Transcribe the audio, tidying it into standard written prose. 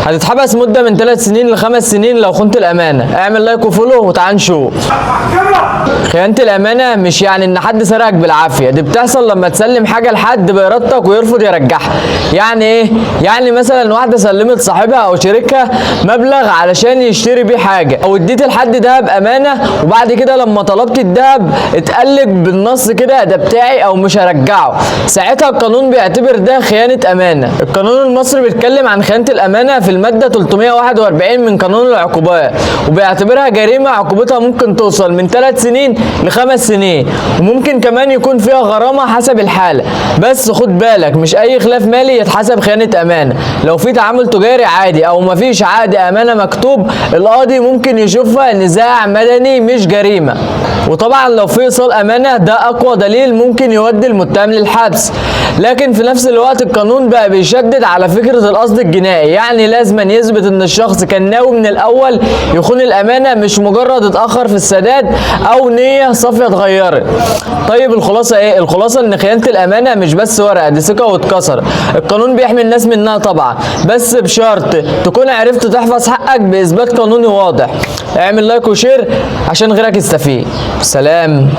هتتحبس مدة من 3 سنين ل5 سنين لو خنت الأمانة. اعمل لايك وفولو وتعال نشوف. خيانة الأمانة مش يعني إن حد سرقك بالعافية، دي بتحصل لما تسلم حاجة لحد بإرادتك ويرفض يرجعها. يعني إيه؟ يعني مثلا واحدة سلمت صاحبها أو شريكها مبلغ علشان يشتري بيه حاجة، أو اديت لحد دهب أمانة وبعد كده لما طلبت الدهب اتقلب بالنص كده ده بتاعي أو مش هرجعه. ساعتها القانون بيعتبر ده خيانة أمانة. القانون المصري بيتكلم عن خيانة الأمانة في المادة 341 من قانون العقوبات، وبيعتبرها جريمة عقوبتها ممكن توصل من 3 سنين ل5 سنين، وممكن كمان يكون فيها غرامة حسب الحالة. بس خد بالك مش أي خلاف مالي يتحسب خيانة أمانة. لو في تعامل تجاري عادي أو مفيش عقد أمانة مكتوب، القاضي ممكن يشوفها نزاع مدني مش جريمة. وطبعا لو في إيصال أمانة ده أقوى دليل ممكن يودي المتهم للحبس. لكن في نفس الوقت القانون بقى بيشدد على فكرة القصد الجنائي، يعني لازم يثبت إن الشخص كان ناوي من الأول يخون الأمانة، مش مجرد اتأخر في السداد أو نية صافية اتغيرت. طيب الخلاصة إيه؟ الخلاصة إن خيانة الأمانة مش بس ورقة، دي ثقة واتكسر. القانون بيحمي الناس منها طبعا، بس بشرط تكون عرفت تحفظ حقك بإثبات قانوني واضح. اعمل لايك وشير عشان غيرك يستفيد. سلام.